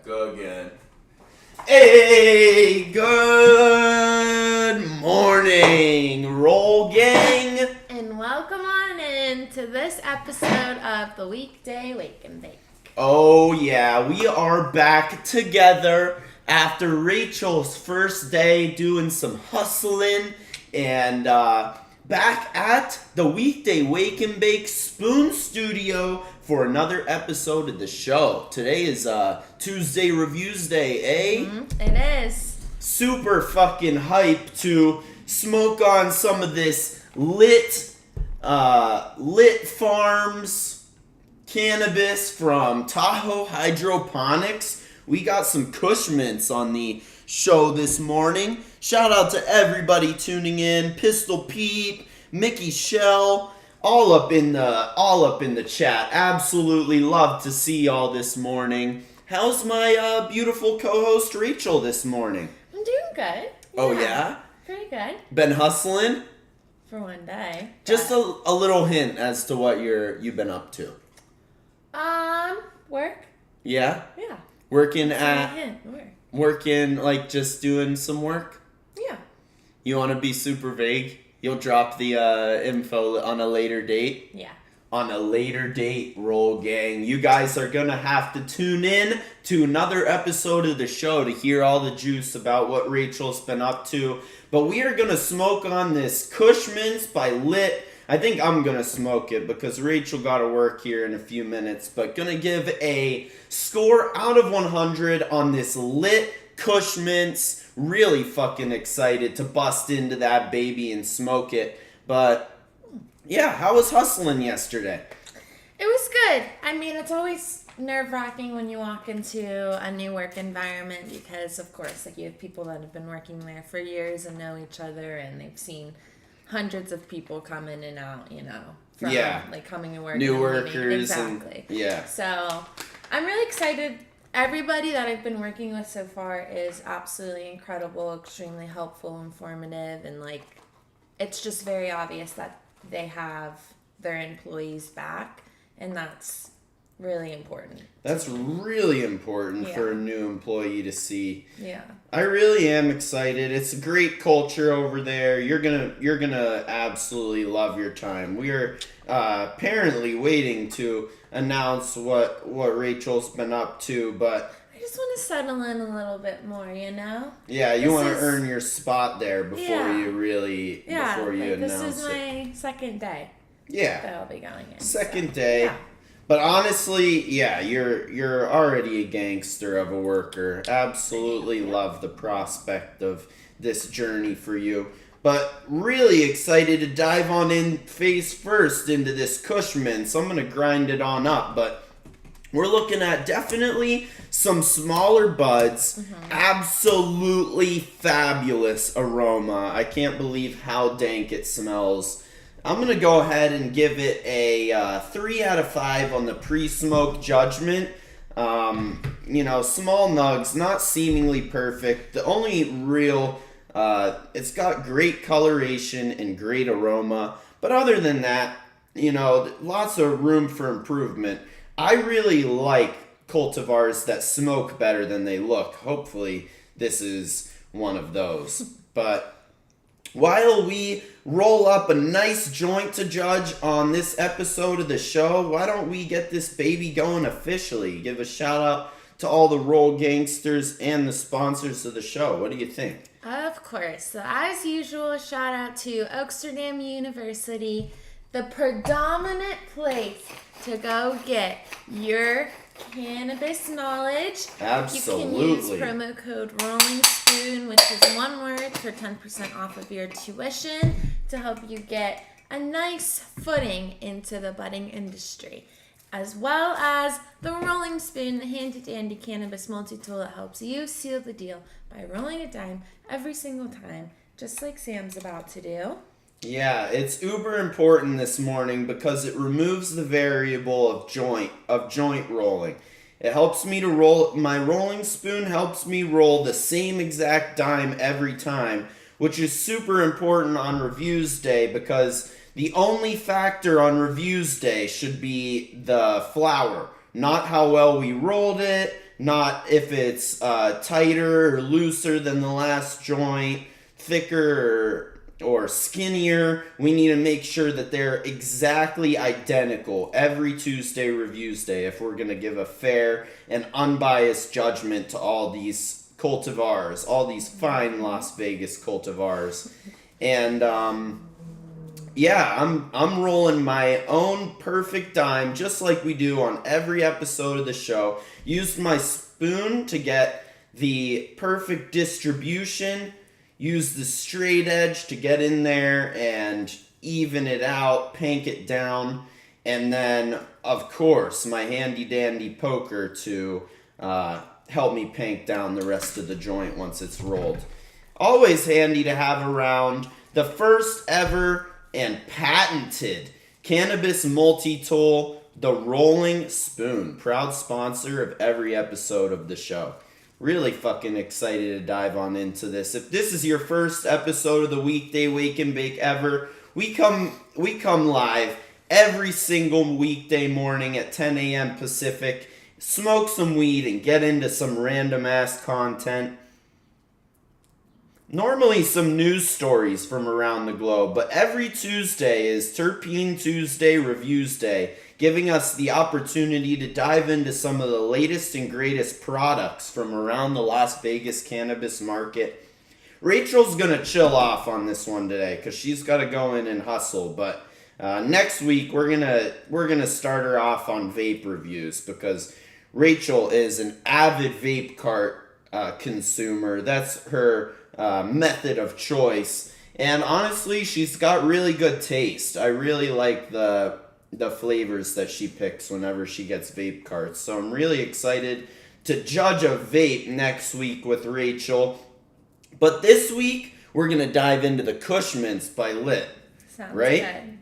Go again. Hey, good morning, Roll Gang. And welcome on in to this episode of the Weekday Wake and Bake. Oh yeah, we are back together after Rachel's first day doing some hustling and back at the Weekday Wake and Bake Spoon Studio for another episode of the show. Today is Tuesday Reviews Day, eh? It is. Super fucking hype to smoke on some of this lit farms cannabis from Tahoe Hydroponics. We got some Kush Mints on the show this morning. Shout out to everybody tuning in. Pistol Pete, Mickey Shell, all up in the chat. Absolutely love to see y'all this morning. How's my beautiful co-host Rachel this morning? I'm doing good. Oh yeah? Pretty good. Been hustling? For one day. Just a little hint as to what you've been up to. Work. Yeah? Yeah. Working, like just doing some work? Yeah. You want to be super vague? You'll drop the info on a later date? Yeah. On a later date, Roll Gang. You guys are going to have to tune in to another episode of the show to hear all the juice about what Rachel's been up to. But we are going to smoke on this Kush Mints by Lit. I think I'm going to smoke it because Rachel got to work here in a few minutes. But going to give a score out of 100 on this Lit Kush Mints. Really fucking excited to bust into that baby and smoke it. But yeah, how was hustling yesterday? It was good. I mean, it's always nerve-wracking when you walk into a new work environment because, of course, like you have people that have been working there for years and know each other, and they've seen hundreds of people come in and out, from like coming to work. New and workers. Exactly. Yeah. So I'm really excited. Everybody that I've been working with so far is absolutely incredible, extremely helpful, informative, and it's just very obvious that they have their employees back, and that's really important. That's really important for a new employee to see. Yeah. I really am excited. It's a great culture over there. You're gonna absolutely love your time. We are apparently waiting to announce what Rachel's been up to, but I just want to settle in a little bit more, Yeah, you want to earn your spot there before you really before you announce it. This is my second day. Yeah. That I'll be going in. Second day. Yeah. But honestly, you're already a gangster of a worker. Absolutely love the prospect of this journey for you. But really excited to dive on in face first into this Kush Mint. So I'm going to grind it on up. But we're looking at definitely some smaller buds. Mm-hmm. Absolutely fabulous aroma. I can't believe how dank it smells. I'm going to go ahead and give it a 3 out of 5 on the pre-smoke judgment. Small nugs, not seemingly perfect. The only real, it's got great coloration and great aroma. But other than that, lots of room for improvement. I really like cultivars that smoke better than they look. Hopefully this is one of those. But while we roll up a nice joint to judge on this episode of the show, why don't we get this baby going officially? Give a shout out to all the Roll Gangsters and the sponsors of the show. What do you think? Of course. So as usual, shout out to Oaksterdam University, the predominant place to go get your cannabis knowledge. Absolutely. You can use promo code Rolling Spoon, which is one word, for 10% off of your tuition to help you get a nice footing into the budding industry, as well as the Rolling Spoon, the handy-dandy cannabis multi-tool that helps you seal the deal by rolling a dime every single time, just like Sam's about to do. Yeah, it's uber important this morning because it removes the variable of joint rolling. It helps me to roll, my rolling spoon helps me roll the same exact dime every time, which is super important on reviews day because the only factor on reviews day should be the flour, not how well we rolled it, not if it's tighter or looser than the last joint, thicker or skinnier. We need to make sure that they're exactly identical every Tuesday Reviews Day if we're going to give a fair and unbiased judgment to all these cultivars, all these fine Las Vegas cultivars. And yeah, I'm rolling my own perfect dime, just like we do on every episode of the show. Used my spoon to get the perfect distribution. Used the straight edge to get in there and even it out, pank it down. And then, of course, my handy dandy poker to help me pank down the rest of the joint once it's rolled. Always handy to have around. The first ever and patented cannabis multi-tool, the rolling spoon. Proud sponsor of every episode of the show. Really fucking excited to dive on into this. If this is your first episode of the Weekday Wake and Bake ever, we come live every single weekday morning at 10 a.m. Pacific. Smoke some weed and get into some random ass content. Normally some news stories from around the globe, but every Tuesday is Terpene Tuesday Reviews Day, giving us the opportunity to dive into some of the latest and greatest products from around the Las Vegas cannabis market. Rachel's gonna chill off on this one today because she's got to go in and hustle, but next week we're gonna start her off on vape reviews because Rachel is an avid vape cart consumer. That's her method of choice, and honestly she's got really good taste. I really like the flavors that she picks whenever she gets vape carts, so I'm really excited to judge a vape next week with Rachel. But this week we're gonna dive into the Kush Mints by Lit. Sounds right? Good.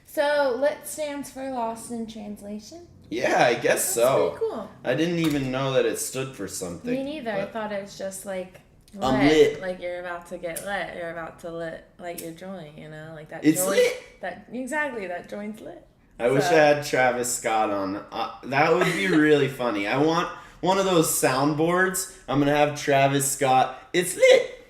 So Lit stands for Lost in Translation. Yeah, I guess That's so. pretty cool. I didn't even know that it stood for something. Me neither. I but- thought it was just like lit, I'm lit. like you're about to get lit. You're about to lit, like your joint. You know, like that. It's joint, lit. That joint's lit. I wish I had Travis Scott on. That would be really funny. I want one of those soundboards. I'm going to have Travis Scott. It's lit.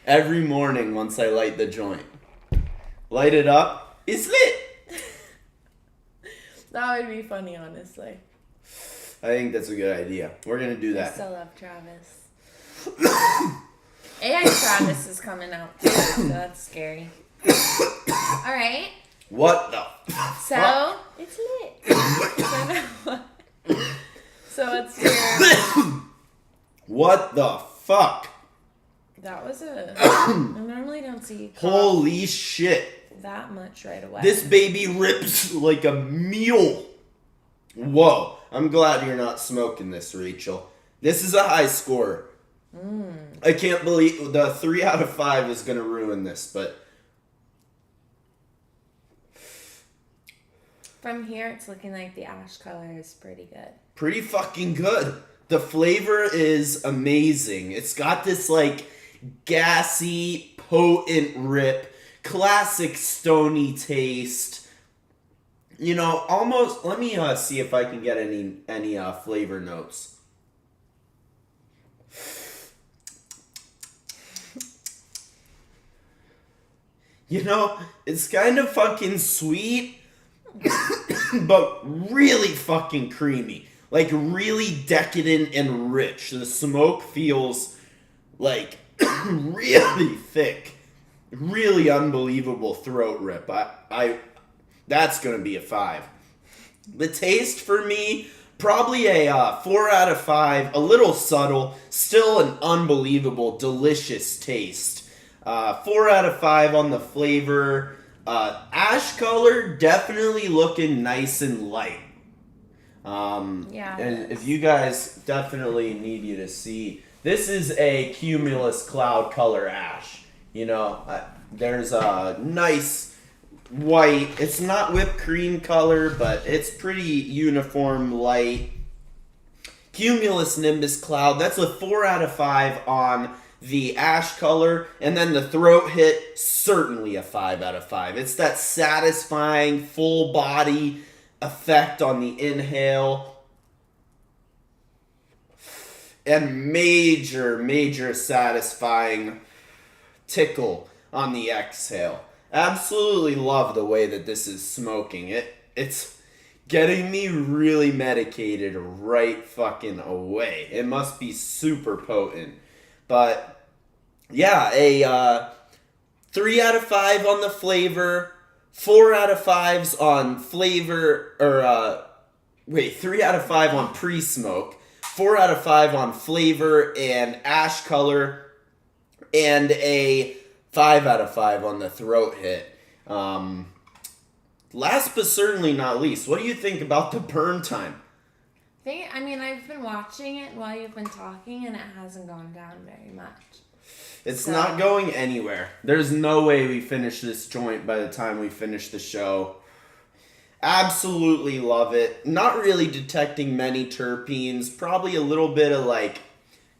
Every morning once I light the joint. Light it up. It's lit. That would be funny, honestly. I think that's a good idea. We're going to do I that. still love Travis. AI Travis is coming out too, so that's scary. All right. What the So fuck? it's lit. So it's your. What the fuck? That was a. I normally don't see you cough Holy shit. that much right away. This baby rips like a mule. Whoa. I'm glad you're not smoking this, Rachel. This is a high score. I can't believe the 3 out of 5 is going to ruin this, but From here, it's looking like the ash color is pretty good. pretty fucking good. The flavor is amazing. It's got this like gassy, potent rip, classic stony taste. You know, almost, let me see if I can get any flavor notes. You know, it's kind of fucking sweet, but really fucking creamy. Like, really decadent and rich. The smoke feels, like, really thick. Really unbelievable throat rip. That's gonna be a 5. The taste for me, probably a 4 out of 5. A little subtle. Still an unbelievable, delicious taste. 4 out of 5 on the flavor. Ash color, definitely looking nice and light. Yeah. And if you guys definitely need you to see, this is a cumulus cloud color ash. You know, there's a nice white. It's not whipped cream color, but it's pretty uniform light. Cumulus nimbus cloud. That's a 4 out of 5 on the ash color, and then the throat hit, certainly a 5 out of 5. It's that satisfying full body effect on the inhale. and major satisfying tickle on the exhale. Absolutely love the way that this is smoking. It's getting me really medicated right fucking away. It must be super potent. But yeah, a 3 out of 5 on the flavor, 4 out of 5s on flavor, or 3 out of 5 on pre-smoke, 4 out of 5 on flavor and ash color, and a 5 out of 5 on the throat hit. Last but certainly not least, what do you think about the burn time? I've been watching it while you've been talking, and it hasn't gone down very much. It's not going anywhere. There's no way we finish this joint by the time we finish the show. Absolutely love it. Not really detecting many terpenes. Probably a little bit of like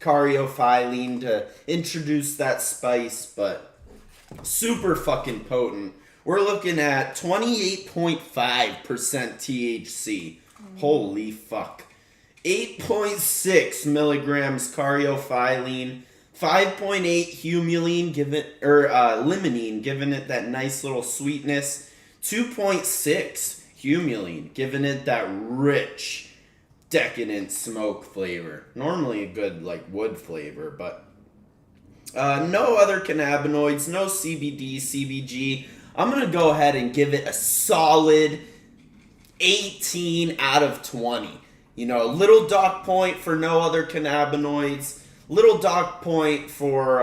caryophyllene to introduce that spice, but super fucking potent. We're looking at 28.5% THC. Holy fuck. 8.6 milligrams caryophyllene. 5.8 humulene, limonene, giving it that nice little sweetness. 2.6 humulene, giving it that rich, decadent smoke flavor. Normally a good like wood flavor, but no other cannabinoids, no CBD, CBG. I'm going to go ahead and give it a solid 18 out of 20. You know, little dock point for no other cannabinoids. Little dock point for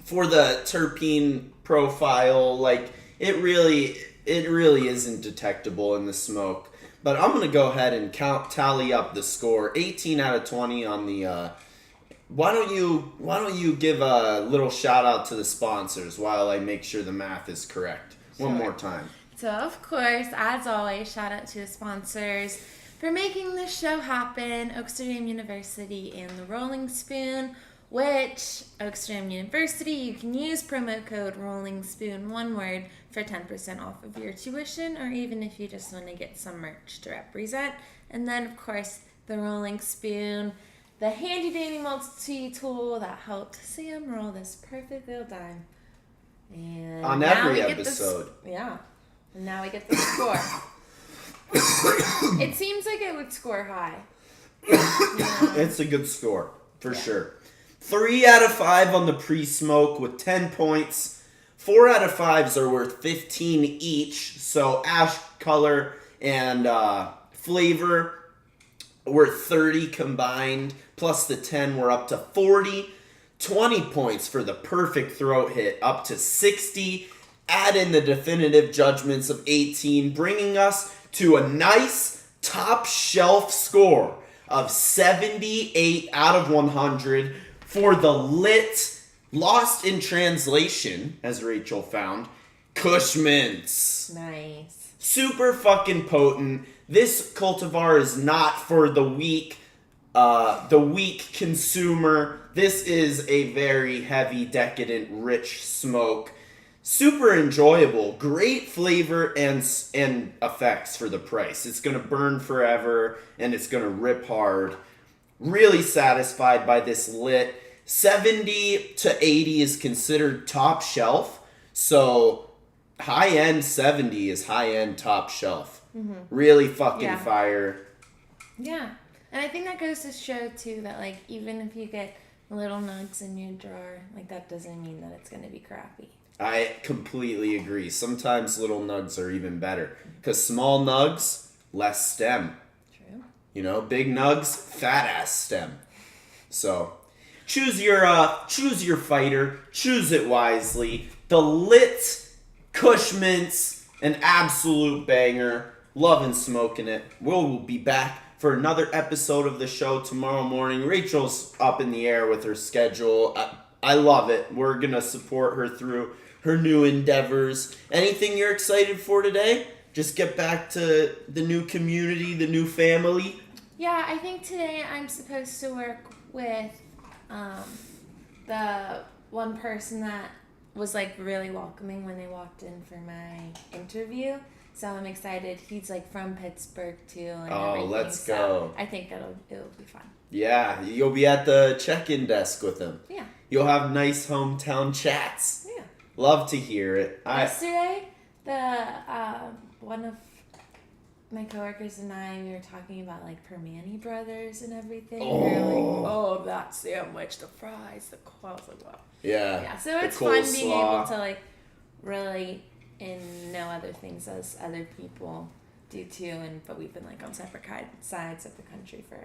the terpene profile. Like, it really isn't detectable in the smoke. But I'm going to go ahead and tally up the score. 18 out of 20 on the... Why don't you give a little shout out to the sponsors while I make sure the math is correct? Sure. One more time. So, of course, as always, shout out to the sponsors for making this show happen, Oaksterdam University and the Rolling Spoon, which, Oaksterdam University, you can use promo code Rolling Spoon, one word, for 10% off of your tuition, or even if you just want to get some merch to represent. And then, of course, the Rolling Spoon, the handy-dandy multi-tool that helped Sam roll this perfect little dime. And on every episode. And now we get the score. It seems like it would score high. It's a good score, for sure. 3 out of 5 on the pre-smoke with 10 points. 4 out of 5s are worth 15 each. So ash color and flavor were 30 combined. Plus the 10 were up to 40. 20 points for the perfect throat hit, up to 60. Add in the definitive judgments of 18, bringing us to a nice top shelf score of 78 out of 100 for the lit, lost in translation, as Rachel found, Kush Mints. Nice. Super fucking potent. This cultivar is not for the weak consumer. This is a very heavy, decadent, rich smoke. Super enjoyable, great flavor and effects for the price. It's going to burn forever and it's going to rip hard. Really satisfied by this lit. 70 to 80 is considered top shelf. So high-end 70 is high-end top shelf. Mm-hmm. Really fucking fire. Yeah. And I think that goes to show, too, that, like, even if you get little nugs in your drawer, like, that doesn't mean that it's going to be crappy. I completely agree. Sometimes little nugs are even better. Because small nugs, less stem. True. You know, big nugs, fat-ass stem. So, choose your fighter. Choose it wisely. The lit Kush Mints, an absolute banger. Loving smoking it. We'll be back for another episode of the show tomorrow morning. Rachel's up in the air with her schedule. I love it. We're going to support her through her new endeavors. Anything you're excited for today? Just get back to the new community, the new family. Yeah, I think today I'm supposed to work with the one person that was like really welcoming when they walked in for my interview. So I'm excited. He's like from Pittsburgh too. And Oh, everything. let's So go. I think it'll be fun. Yeah, you'll be at the check-in desk with him. Yeah. You'll have nice hometown chats. Yeah. Love to hear it. Yesterday, one of my coworkers and I, we were talking about like Permani Brothers and everything. We were like, oh, that sandwich, the fries, the I was like, wow. Yeah. Yeah. So it's the fun being coleslaw. able to like relate and know other things as other people do too. But we've been like on separate sides of the country for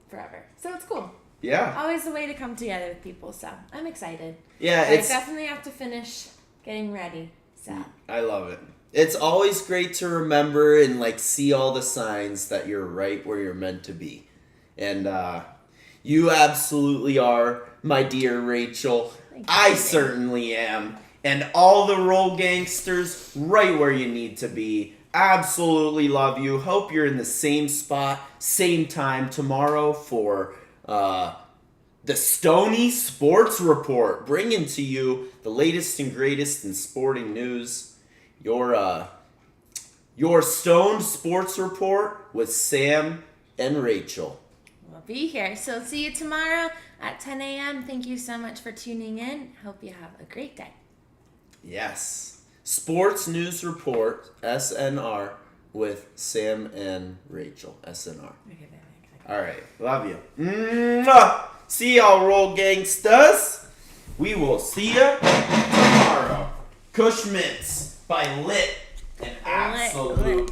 forever. So it's cool. Yeah. Always a way to come together with people. So I'm excited. Yeah, I definitely have to finish getting ready. So I love it. It's always great to remember and like see all the signs that you're right where you're meant to be. And you absolutely are, my dear Rachel. I certainly am. And all the Roll Gangsters right where you need to be. Absolutely love you. Hope you're in the same spot, same time tomorrow for the Stony Sports Report, bringing to you the latest and greatest in sporting news. Your Stone Sports Report with Sam and Rachel. we'll be here. So see you tomorrow at 10 a.m. Thank you so much for tuning in. Hope you have a great day. Yes. Sports News Report, SNR, with Sam and Rachel, SNR. All right. Love you. Mwah! See y'all, Roll Gangsters. We will see you tomorrow. Kush Mints by Lit and Absolute.